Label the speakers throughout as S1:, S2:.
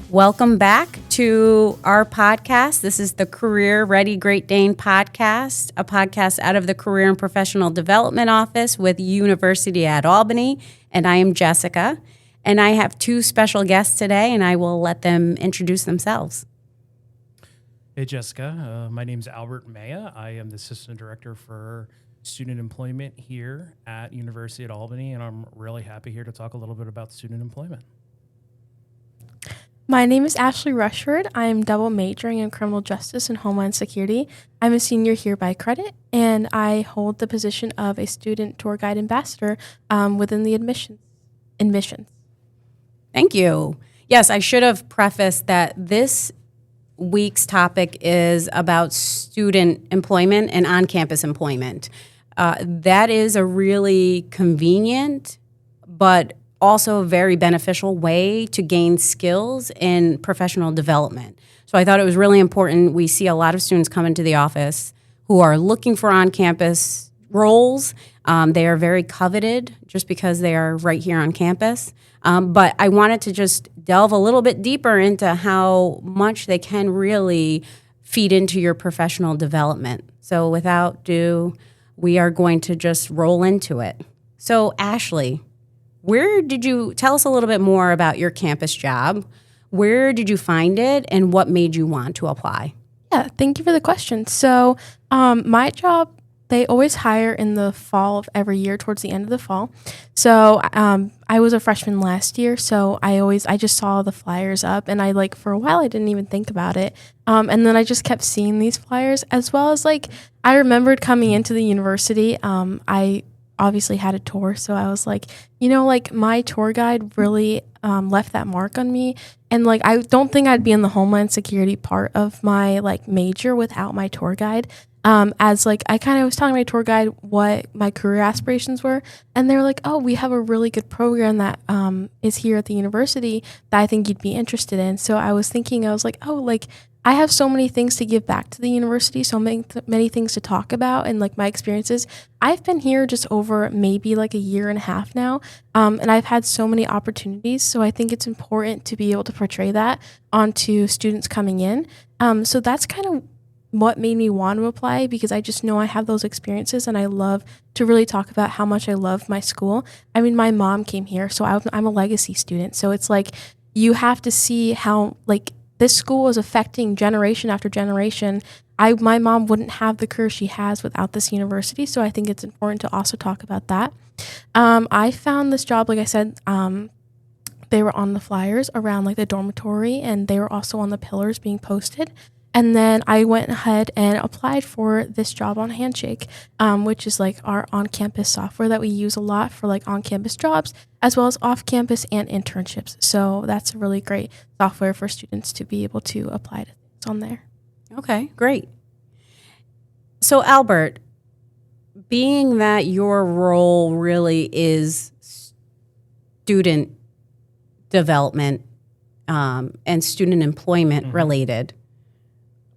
S1: Welcome back to our podcast. This is the Career Ready Great Dane podcast, a podcast out of the Career and Professional Development Office with University at Albany. And I am Jessica. And I have two special guests today, and I will let them introduce themselves.
S2: Hey, Jessica. My name is Albert Maya. I am the Assistant Director for Student Employment here at University at Albany, and I'm really happy here to talk a little bit about student employment.
S3: My name is Ashleigh Rushford. I'm double majoring in criminal justice and homeland security. I'm a senior here by credit, and I hold the position of a student tour guide ambassador within the admissions.
S1: Thank you. Yes, I should have prefaced that this week's topic is about student employment and on-campus employment. That is a really convenient but also a very beneficial way to gain skills in professional development. So I thought it was really important. We see a lot of students come into the office who are looking for on-campus roles. They are very coveted just because they are right here on campus. But I wanted to just delve a little bit deeper into how much they can really feed into your professional development. So without ado, we are going to just roll into it. So Ashleigh, where did you tell us a little bit more about your campus job? Where did you find it, and what made you want to apply?
S3: Yeah, thank you for the question. So my job, they always hire in the fall of every year, towards the end of the fall. So I was a freshman last year, so I just saw the flyers up, and for a while I didn't even think about it. And then I just kept seeing these flyers, as well as I remembered coming into the university. I obviously had a tour, so I was my tour guide really left that mark on me, and I don't think I'd be in the homeland security part of my major without my tour guide. I kind of was telling my tour guide what my career aspirations were, and they were like, oh, we have a really good program that is here at the university that I think you'd be interested in. So I was thinking, I have so many things to give back to the university, so many things to talk about, and my experiences. I've been here just over maybe a year and a half now, and I've had so many opportunities, so I think it's important to be able to portray that onto students coming in. So that's kind of what made me want to apply, because I just know I have those experiences, and I love to really talk about how much I love my school. I mean, my mom came here, so I'm a legacy student, so it's you have to see how this school is affecting generation after generation. My mom wouldn't have the career she has without this university, so I think it's important to also talk about that. I found this job, like I said, they were on the flyers around the dormitory, and they were also on the pillars being posted. And then I went ahead and applied for this job on Handshake, which is our on-campus software that we use a lot for on-campus jobs, as well as off-campus and internships. So that's a really great software for students to be able to apply to things on there.
S1: Okay, great. So Albert, being that your role really is student development and student employment related,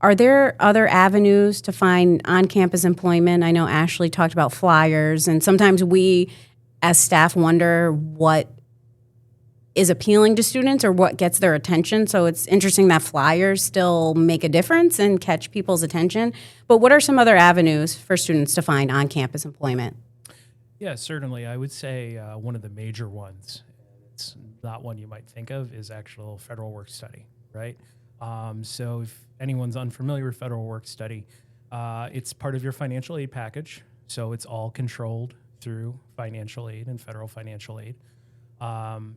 S1: are there other avenues to find on-campus employment? I know Ashleigh talked about flyers, and sometimes we as staff wonder what is appealing to students or what gets their attention. So it's interesting that flyers still make a difference and catch people's attention. But what are some other avenues for students to find on-campus employment?
S2: Yeah, certainly. I would say one of the major ones, it's not one you might think of, is actual federal work study, right? So if anyone's unfamiliar with federal work study, it's part of your financial aid package. So it's all controlled through financial aid and federal financial aid.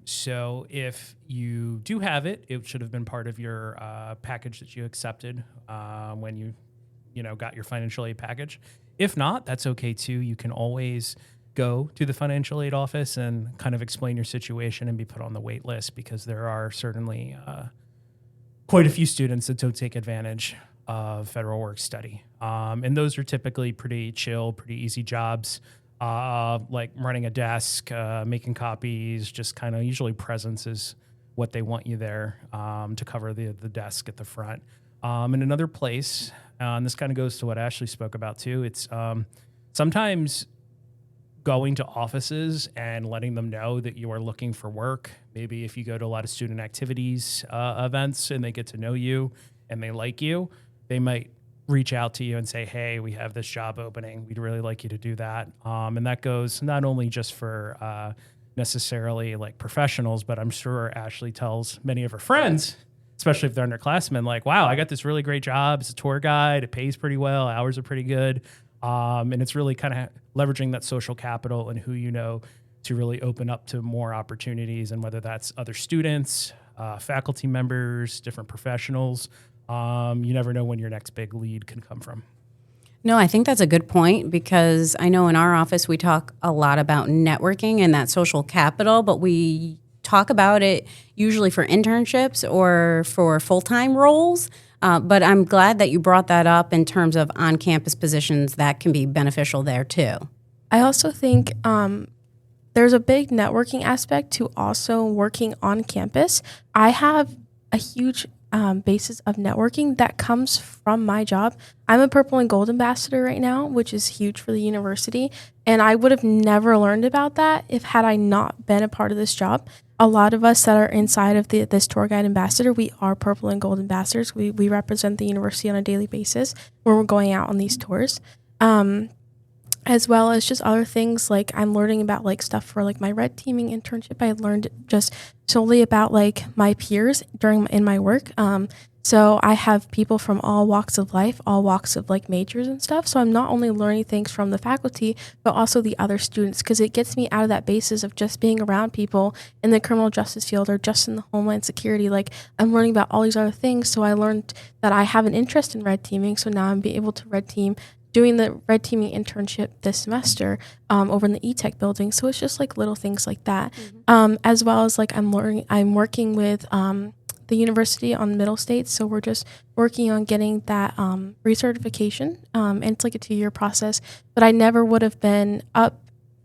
S2: So if you do have it, it should have been part of your package that you accepted when you got your financial aid package. If not, that's okay too. You can always go to the financial aid office and kind of explain your situation and be put on the wait list, because there are certainly quite a few students that don't take advantage of federal work study. And those are typically pretty chill, pretty easy jobs, like running a desk, making copies, just kind of usually presence is what they want you there to cover the desk at the front. And another place, and this kind of goes to what Ashleigh spoke about too, it's sometimes going to offices and letting them know that you are looking for work. Maybe if you go to a lot of student activities events and they get to know you and they like you, they might reach out to you and say, hey, we have this job opening. We'd really like you to do that. And that goes not only just for necessarily like professionals, but I'm sure Ashleigh tells many of her friends, especially if they're underclassmen, like, wow, I got this really great job. It's a tour guide. It pays pretty well. Hours are pretty good. And it's really kind of leveraging that social capital and who you know to really open up to more opportunities, and whether that's other students, faculty members, different professionals. You never know when your next big lead can come from.
S1: No, I think that's a good point, because I know in our office we talk a lot about networking and that social capital, but we talk about it usually for internships or for full-time roles. But I'm glad that you brought that up in terms of on-campus positions that can be beneficial there too.
S3: I also think there's a big networking aspect to also working on campus. I have a huge basis of networking that comes from my job. I'm a Purple and Gold ambassador right now, which is huge for the university. And I would have never learned about that had I not been a part of this job. A lot of us that are inside of this tour guide ambassador, we are Purple and Gold ambassadors. We represent the university on a daily basis when we're going out on these tours. As well as just other things, like I'm learning about like stuff for like my red teaming internship. I learned just solely about like my peers in my work. So I have people from all walks of life, all walks of like majors and stuff. So I'm not only learning things from the faculty, but also the other students, because it gets me out of that basis of just being around people in the criminal justice field or just in the homeland security. Like I'm learning about all these other things. So I learned that I have an interest in red teaming. So now I'm being able to red team, doing the red teaming internship this semester over in the E-Tech building. So it's just like little things like that. As well as like I'm working with the university on middle states. So we're just working on getting that recertification. And it's like a 2-year process, but I never would have been up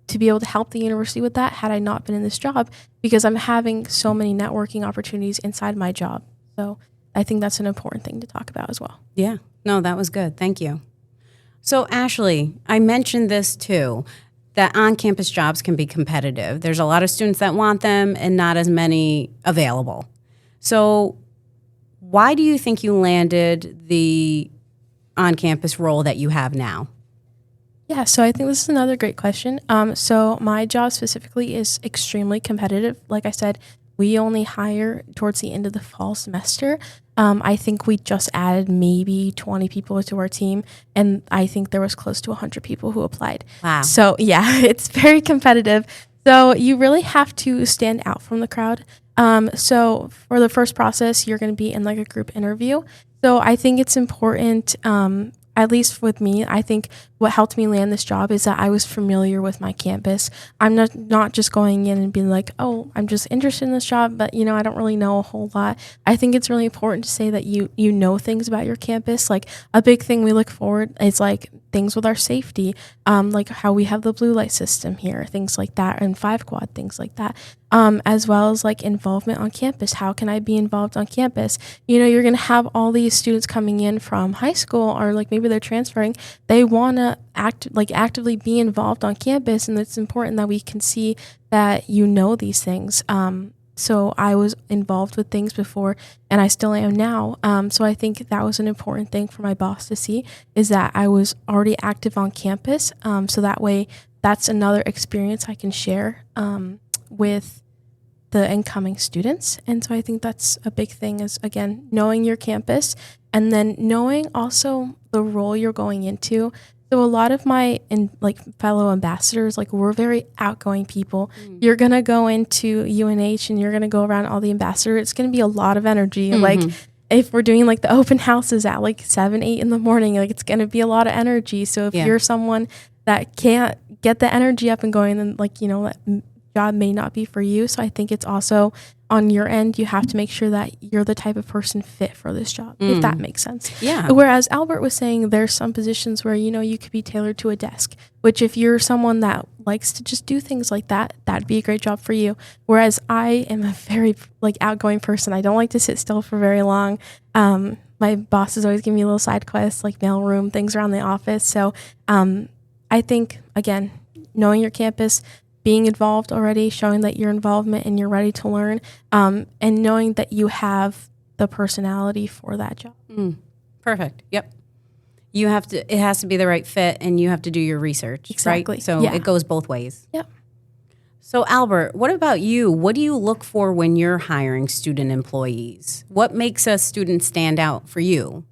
S3: to be able to help the university with that had I not been in this job, because I'm having so many networking opportunities inside my job. So I think that's an important thing to talk about as well.
S1: Yeah, no, that was good. Thank you. So Ashleigh, I mentioned this too, that on-campus jobs can be competitive. There's a lot of students that want them and not as many available. So why do you think you landed the on-campus role that you have now?
S3: Yeah, so I think this is another great question. So my job specifically is extremely competitive. Like I said, we only hire towards the end of the fall semester. I think we just added maybe 20 people to our team, and I think there was close to 100 people who applied.
S1: Wow.
S3: So yeah, it's very competitive. So you really have to stand out from the crowd. So for the first process, you're going to be in like a group interview. So I think it's important, at least with me, I think what helped me land this job is that I was familiar with my campus. I'm not just going in and being like, oh, I'm just interested in this job, but I don't really know a whole lot. I think it's really important to say that you know things about your campus. Like a big thing we look forward is like things with our safety, like how we have the blue light system here, things like that, and 5 quad, things like that. As well as like involvement on campus. How can I be involved on campus? You're going to have all these students coming in from high school, or like maybe they're transferring. They want to actively be involved on campus, and it's important that we can see that these things. So I was involved with things before, and I still am now. So I think that was an important thing for my boss to see, is that I was already active on campus. So that way, that's another experience I can share with the incoming students. And so I think that's a big thing, is again, knowing your campus, and then knowing also the role you're going into. So a lot of my fellow ambassadors, we're very outgoing people. You're going to go into UNH and you're going to go around all the ambassadors. It's going to be a lot of energy. If we're doing the open houses at 7, 8 in the morning, it's going to be a lot of energy. So if you're someone that can't get the energy up and going, then that job may not be for you. So I think it's also on your end, you have to make sure that you're the type of person fit for this job, if that makes sense.
S1: Yeah.
S3: Whereas Albert was saying there's some positions where, you could be tailored to a desk, which if you're someone that likes to just do things like that, that'd be a great job for you. Whereas I am a very outgoing person. I don't like to sit still for very long. My bosses always give me little side quests, mailroom, things around the office. So I think, again, knowing your campus, being involved already, showing that your involvement and you're ready to learn, and knowing that you have the personality for that job.
S1: Perfect. Yep. It has to be the right fit, and you have to do your research.
S3: Exactly.
S1: Right? So it goes both ways.
S3: Yep.
S1: So Albert, what about you? What do you look for when you're hiring student employees? What makes a student stand out for you?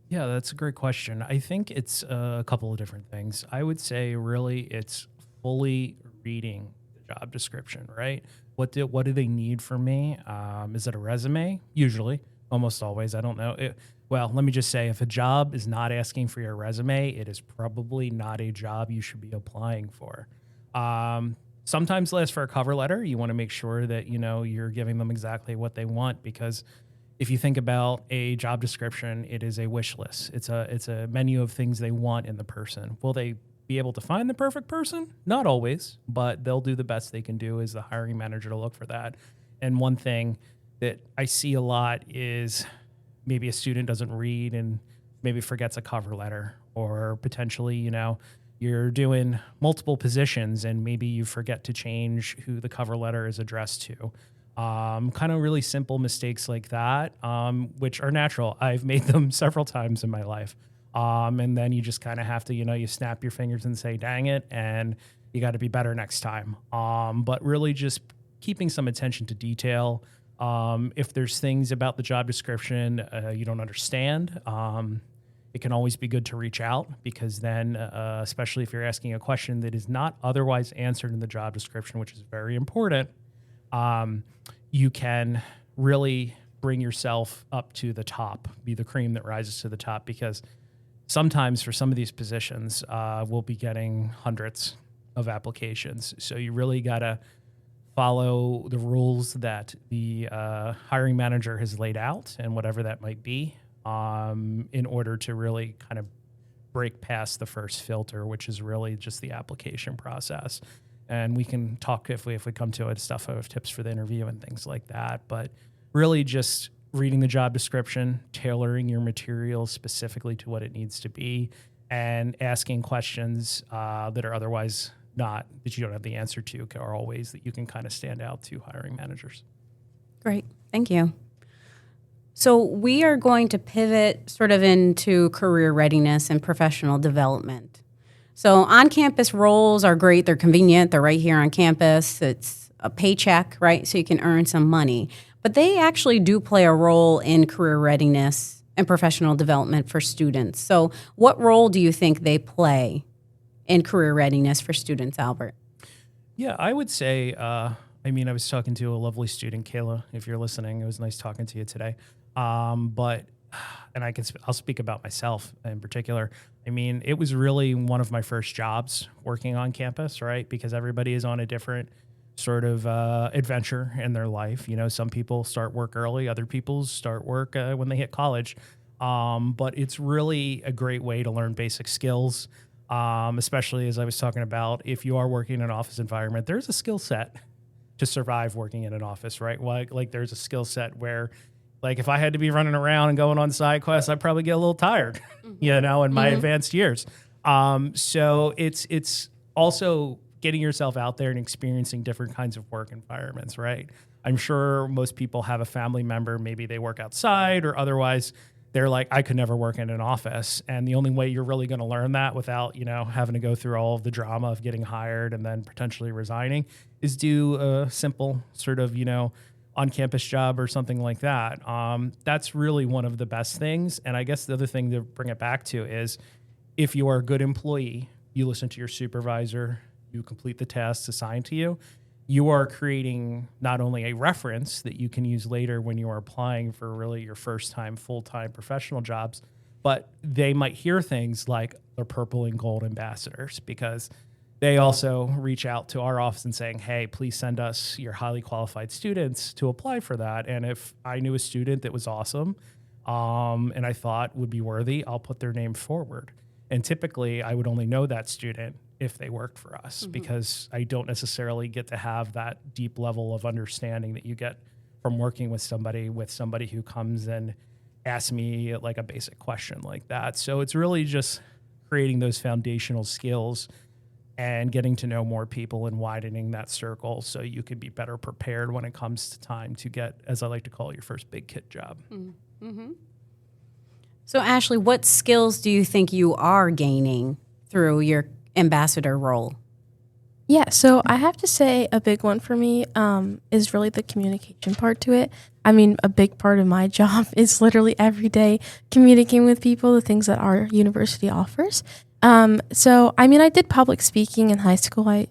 S2: Yeah, that's a great question. I think it's a couple of different things. I would say really it's fully reading the job description, right? What do they need from me? Is it a resume? Usually, almost always. I don't know. Well, let me just say, if a job is not asking for your resume, it is probably not a job you should be applying for. Sometimes they'll ask for a cover letter. You want to make sure that, you're giving them exactly what they want, because if you think about a job description, it is a wish list. It's a menu of things they want in the person. Will they be able to find the perfect person? Not always, but they'll do the best they can do as the hiring manager to look for that. And one thing that I see a lot is maybe a student doesn't read and maybe forgets a cover letter, or potentially, you're doing multiple positions and maybe you forget to change who the cover letter is addressed to. Kind of really simple mistakes like that, which are natural. I've made them several times in my life. And then you just kind of have to, you snap your fingers and say, dang it, and you got to be better next time. But really just keeping some attention to detail. If there's things about the job description you don't understand, it can always be good to reach out, because then, especially if you're asking a question that is not otherwise answered in the job description, which is very important, you can really bring yourself up to the top, be the cream that rises to the top, because sometimes for some of these positions, we'll be getting hundreds of applications. So you really got to follow the rules that the hiring manager has laid out, and whatever that might be, in order to really kind of break past the first filter, which is really just the application process. And we can talk if we come to it, stuff of tips for the interview and things like that. But really just reading the job description, tailoring your material specifically to what it needs to be, and asking questions that are otherwise that you don't have the answer to, are all ways that you can kind of stand out to hiring managers.
S1: Great. Thank you. So we are going to pivot sort of into career readiness and professional development. So on-campus roles are great. They're convenient. They're right here on campus. It's a paycheck, right? So you can earn some money. But they actually do play a role in career readiness and professional development for students. So what role do you think they play in career readiness for students, Albert?
S2: Yeah, I would say, I was talking to a lovely student, Kayla, if you're listening. It was nice talking to you today. I'll speak about myself in particular. It was really one of my first jobs working on campus, right? Because everybody is on a different sort of adventure in their life. Some people start work early, other people start work when they hit college. But it's really a great way to learn basic skills, especially as I was talking about, if you are working in an office environment, there's a skill set to survive working in an office, right? Like there's a skill set where, like, if I had to be running around and going on side quests, I'd probably get a little tired, in my advanced years. So it's also getting yourself out there and experiencing different kinds of work environments, right? I'm sure most people have a family member, maybe they work outside, or otherwise they're like, I could never work in an office. And the only way you're really going to learn that without, having to go through all of the drama of getting hired and then potentially resigning is do a simple sort of, on-campus job or something like that. That's really one of the best things. And I guess the other thing to bring it back to is, if you are a good employee, you listen to your supervisor, you complete the tasks assigned to you, you are creating not only a reference that you can use later when you are applying for really your first time full-time professional jobs, but they might hear things like the purple and gold ambassadors, because they also reach out to our office and saying, hey, please send us your highly qualified students to apply for that. And if I knew a student that was awesome and I thought would be worthy, I'll put their name forward. And typically I would only know that student if they worked for us, because I don't necessarily get to have that deep level of understanding that you get from working with somebody who comes and asks me like a basic question like that. So it's really just creating those foundational skills and getting to know more people and widening that circle so you can be better prepared when it comes to time to get, as I like to call it, your first big kid job.
S1: Mm-hmm. So, Ashleigh, what skills do you think you are gaining through your ambassador role?
S3: Yeah, so I have to say a big one for me is really the communication part to it. I mean, a big part of my job is literally every day communicating with people, the things that our university offers. So, I mean, I did public speaking in high school. I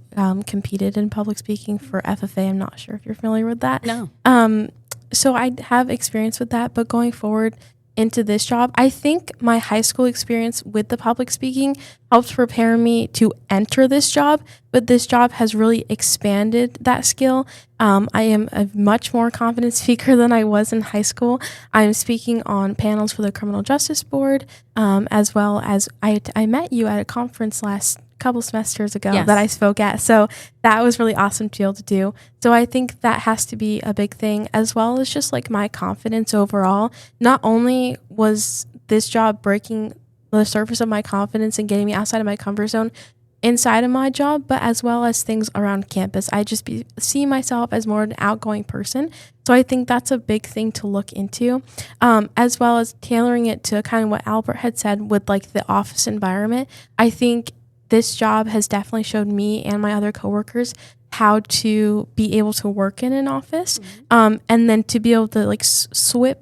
S3: competed in public speaking for FFA. I'm not sure if you're familiar with that.
S1: No.
S3: So I have experience with that, but going forward into this job, I think my high school experience with the public speaking helped prepare me to enter this job, but this job has really expanded that skill. I am a much more confident speaker than I was in high school. I'm speaking on panels for the Criminal Justice Board, as well as I met you at a conference last couple semesters ago that I spoke at. So that was really awesome to be able to do. So I think that has to be a big thing, as well as just like my confidence overall. Not only was this job breaking the surface of my confidence and getting me outside of my comfort zone inside of my job, but as well as things around campus. I just see myself as more an outgoing person. So I think that's a big thing to look into, as well as tailoring it to kind of what Albert had said with like the office environment. I think this job has definitely showed me and my other coworkers how to be able to work in an office, and then to be able to like switch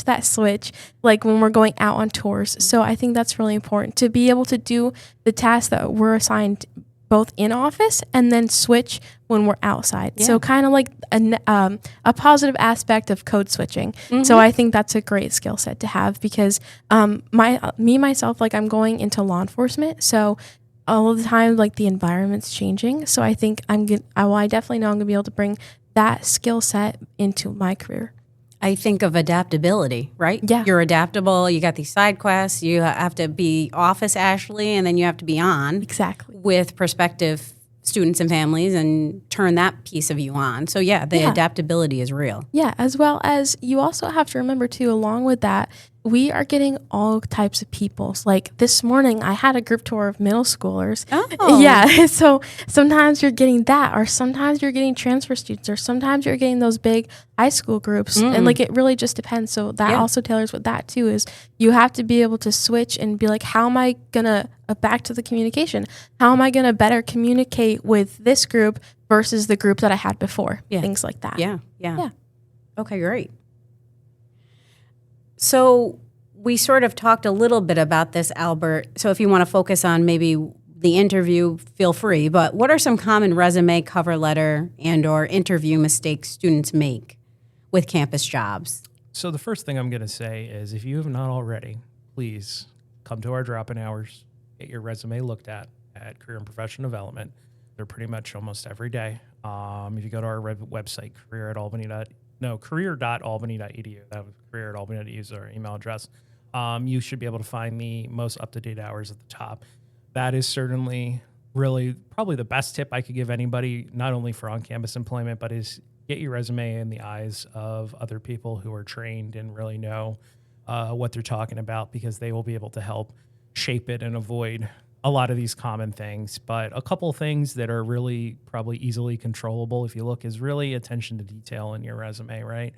S3: that switch like when we're going out on tours. So I think that's really important to be able to do the tasks that we're assigned both in office and then switch when we're outside. So kind of like a positive aspect of code switching. So I think that's a great skill set to have, because myself, like I'm going into law enforcement. So all of the time, like the environment's changing. So I think I definitely know I'm gonna be able to bring that skill set into my career.
S1: I think of adaptability, right?
S3: Yeah.
S1: You're adaptable. You got these side quests. You have to be office Ashleigh, and then you have to be on
S3: Exactly.
S1: with prospective students and families and turn that piece of you on. So, the adaptability is real.
S3: Yeah, as well as you also have to remember, too, along with that, we are getting all types of people. Like this morning, I had a group tour of middle schoolers.
S1: Oh.
S3: Yeah, so sometimes you're getting that, or sometimes you're getting transfer students, or sometimes you're getting those big high school groups. And like it really just depends. So that also tailors with that, too, is you have to be able to switch and be like, how am I going to, back to the communication, how am I going to better communicate with this group versus the group that I had before? Things like that.
S1: Yeah. Okay, great. So we sort of talked a little bit about this, Albert. So if you want to focus on maybe the interview, feel free. But what are some common resume, cover letter, and or interview mistakes students make with campus jobs?
S2: So the first thing I'm going to say is, if you have not already, please come to our drop-in hours, get your resume looked at Career and Professional Development. They're pretty much almost every day. If you go to our website, career.albany.edu, that was career.albany.edu is our email address, you should be able to find the most up-to-date hours at the top. That is certainly really probably the best tip I could give anybody, not only for on-campus employment, but is get your resume in the eyes of other people who are trained and really know what they're talking about, because they will be able to help shape it and avoid a lot of these common things. But a couple things that are really probably easily controllable, if you look, is really attention to detail in your resume, right?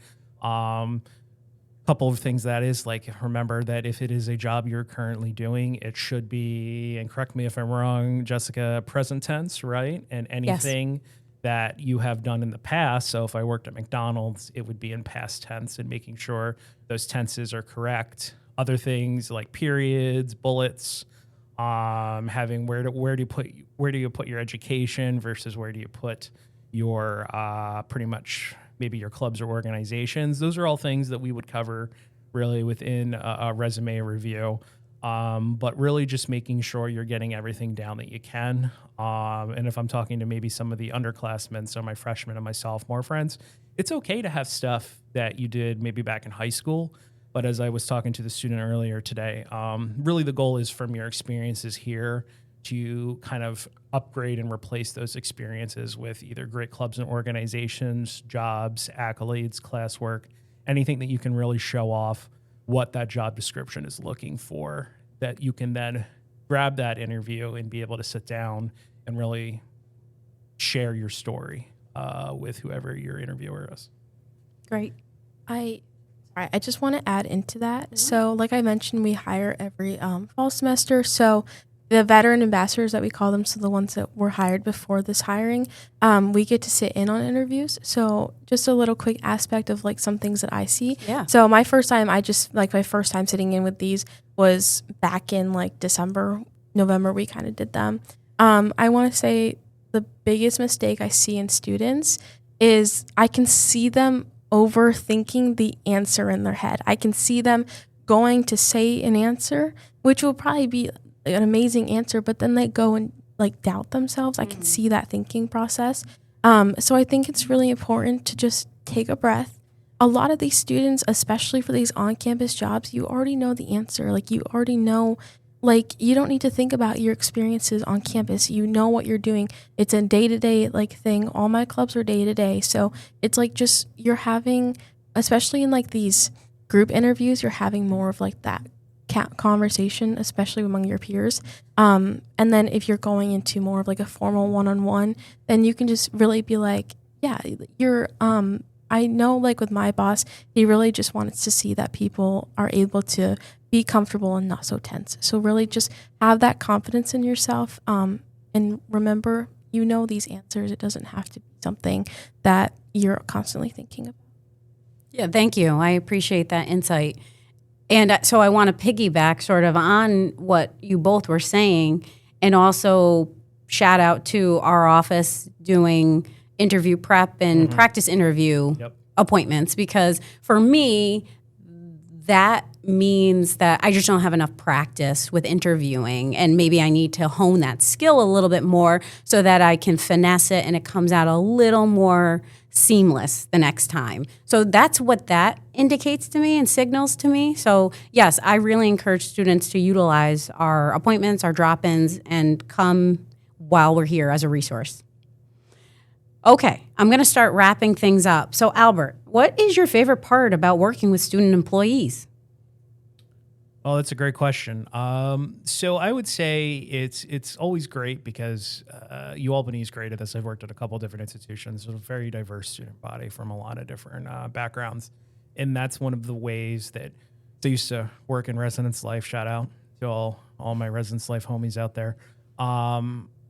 S2: Couple of things that is, like, remember that if it is a job you're currently doing, it should be, and correct me if I'm wrong, Jessica, present tense, right? And anything that you have done in the past. So if I worked at McDonald's, it would be in past tense, and making sure those tenses are correct. Other things like periods, bullets, having where do you put your education versus where do you put your pretty much maybe your clubs or organizations. Those are all things that we would cover really within a resume review. But really just making sure you're getting everything down that you can. And if I'm talking to maybe some of the underclassmen, so my freshmen and my sophomore friends, it's okay to have stuff that you did maybe back in high school. But as I was talking to the student earlier today, really the goal is from your experiences here to kind of upgrade and replace those experiences with either great clubs and organizations, jobs, accolades, classwork, anything that you can really show off what that job description is looking for, that you can then grab that interview and be able to sit down and really share your story with whoever your interviewer is.
S1: Great.
S3: I just want to add into that. So like I mentioned, we hire every fall semester. So the veteran ambassadors that we call them, so the ones that were hired before this hiring, we get to sit in on interviews. So just a little quick aspect of like some things that I see.
S1: Yeah.
S3: So my first time sitting in with these was back in like December, November, we kind of did them. I want to say the biggest mistake I see in students is I can see them overthinking the answer in their head. I can see them going to say an answer, which will probably be an amazing answer, but then they go and like doubt themselves. I can see that thinking process. So I think it's really important to just take a breath. A lot of these students, especially for these on-campus jobs, you already know the answer. Like you already know, like you don't need to think about your experiences on campus. You know what you're doing. It's a day-to-day like thing. All my clubs are day-to-day. So it's like just you're having, especially in like these group interviews, you're having more of like that conversation, especially among your peers. And then if you're going into more of like a formal one-on-one, then you can just really be like, yeah, you're, I know like with my boss, he really just wants to see that people are able to be comfortable and not so tense. So really just have that confidence in yourself. And remember, you know these answers. It doesn't have to be something that you're constantly thinking about.
S1: Yeah, thank you. I appreciate that insight. And so I want to piggyback sort of on what you both were saying and also shout out to our office doing interview prep and practice interview appointments, because for me, that means that I just don't have enough practice with interviewing, and maybe I need to hone that skill a little bit more so that I can finesse it and it comes out a little more seamless the next time. So that's what that indicates to me and signals to me. So yes, I really encourage students to utilize our appointments, our drop-ins, and come while we're here as a resource. Okay, I'm going to start wrapping things up. So Albert, what is your favorite part about working with student employees?
S2: Oh, that's a great question. So I would say it's always great because UAlbany is great at this. I've worked at a couple different institutions. There's a very diverse student body from a lot of different backgrounds. And that's one of the ways that I used to work in residence life. Shout out to all my residence life homies out there.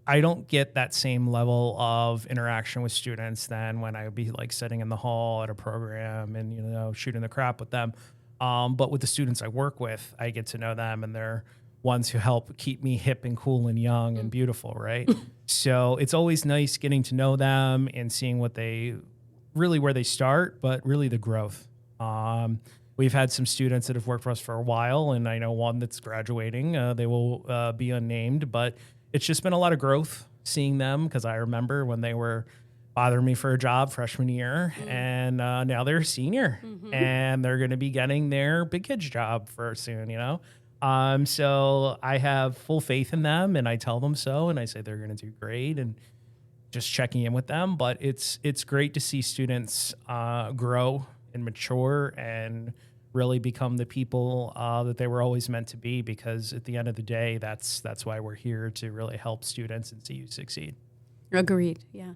S2: I don't get that same level of interaction with students than when I would be like sitting in the hall at a program and, shooting the crap with them. But with the students I work with, I get to know them, and they're ones who help keep me hip and cool and young and beautiful, right? So it's always nice getting to know them and seeing where they start, but really the growth. We've had some students that have worked for us for a while, and I know one that's graduating. They will be unnamed, but it's just been a lot of growth seeing them, because I remember when they were bothering me for a job freshman year, and now they're a senior, and they're going to be getting their big kids job for soon, So I have full faith in them, and I tell them so, and I say they're going to do great, and just checking in with them. But it's great to see students grow and mature and really become the people that they were always meant to be, because at the end of the day, that's why we're here, to really help students and see you succeed.
S1: Agreed, yeah.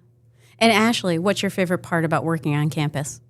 S1: And Ashleigh, what's your favorite part about working on campus?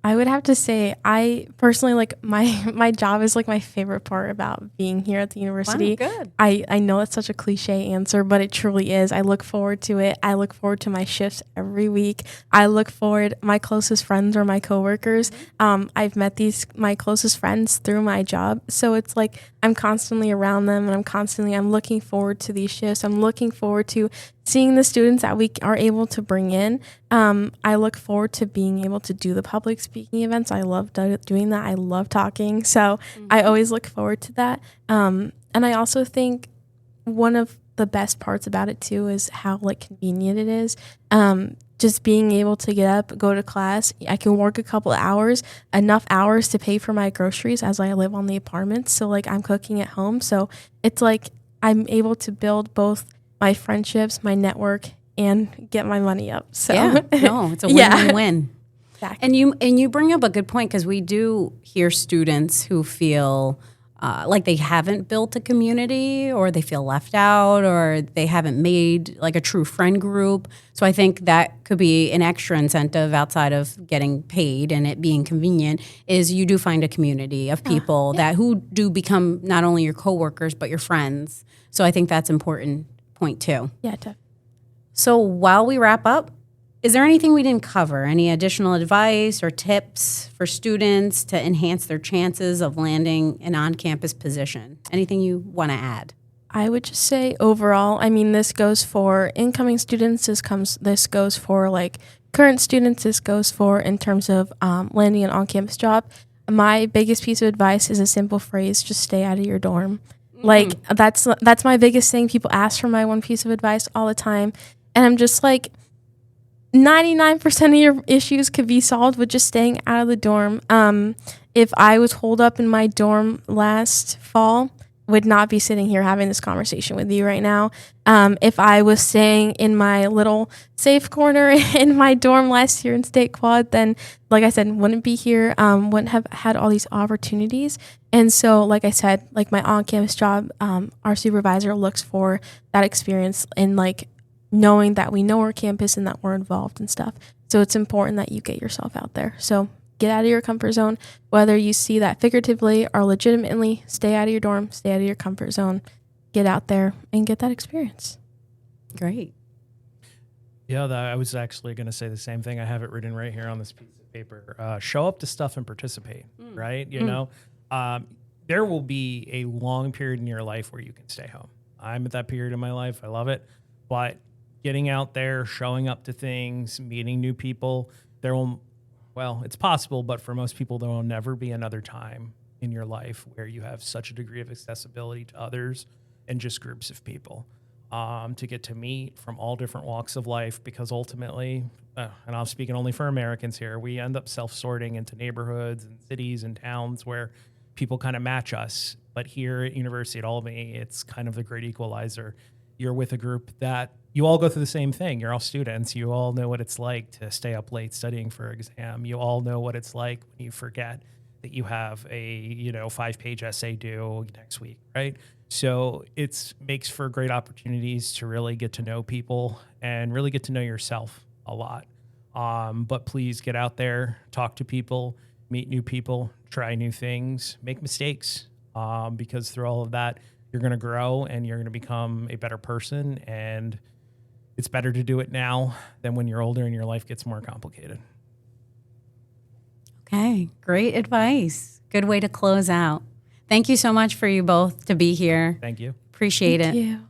S3: I would have to say, I personally, like, my job is like my favorite part about being here at the university.
S1: Wow, good.
S3: I know it's such a cliche answer, but it truly is. I look forward to it. I look forward to my shifts every week. My closest friends are my coworkers. I've met my closest friends through my job. So it's like I'm constantly around them, and I'm looking forward to these shifts. I'm looking forward to seeing the students that we are able to bring in. I look forward to being able to do the public speaking events. I love doing that. I love talking. So I always look forward to that. And I also think one of the best parts about it too is how like convenient it is. Just being able to get up, go to class. I can work a couple hours, enough hours to pay for my groceries as I live on the apartment. So like I'm cooking at home. So it's like I'm able to build both my friendships, my network, and get my money up. So
S1: yeah, no, it's a win-win-win.
S3: Exactly.
S1: And you bring up a good point, because we do hear students who feel like they haven't built a community, or they feel left out, or they haven't made like a true friend group. So I think that could be an extra incentive outside of getting paid and it being convenient, is you do find a community of people that who do become not only your coworkers but your friends. So I think that's important point too.
S3: Yeah, definitely.
S1: So while we wrap up, is there anything we didn't cover? Any additional advice or tips for students to enhance their chances of landing an on-campus position? Anything you want to add?
S3: I would just say overall, I mean, this goes for incoming students. This goes for like current students. This goes for in terms of landing an on-campus job. My biggest piece of advice is a simple phrase: just stay out of your dorm. Like that's my biggest thing. People ask for my one piece of advice all the time, and I'm just like, 99% of your issues could be solved with just staying out of the dorm. If I was holed up in my dorm last fall, would not be sitting here having this conversation with you right now. If I was staying in my little safe corner in my dorm last year in State Quad, then, like I said, wouldn't be here, wouldn't have had all these opportunities. And so, like I said, like my on-campus job, our supervisor looks for that experience in like knowing that we know our campus and that we're involved and stuff. So it's important that you get yourself out there. So get out of your comfort zone, whether you see that figuratively or legitimately. Stay out of your dorm, stay out of your comfort zone, get out there and get that experience.
S1: Great.
S2: Yeah, I was actually going to say the same thing. I have it written right here on this piece of paper. Show up to stuff and participate, right? You know, there will be a long period in your life where you can stay home. I'm at that period in my life. I love it. But getting out there, showing up to things, meeting new people, it's possible, but for most people, there will never be another time in your life where you have such a degree of accessibility to others and just groups of people to get to meet from all different walks of life, because ultimately, and I'm speaking only for Americans here, we end up self-sorting into neighborhoods and cities and towns where people kind of match us. But here at University at Albany, it's kind of the great equalizer. You're with a group that you all go through the same thing. You're all students. You all know what it's like to stay up late studying for an exam. You all know what it's like when you forget that you have a 5-page essay due next week, right? So it makes for great opportunities to really get to know people and really get to know yourself a lot. But please get out there, talk to people, meet new people, try new things, make mistakes, because through all of that, you're going to grow and you're going to become a better person. And it's better to do it now than when you're older and your life gets more complicated.
S1: Okay, great advice. Good way to close out. Thank you so much for you both to be here.
S2: Thank you.
S1: Appreciate it.
S3: Thank you.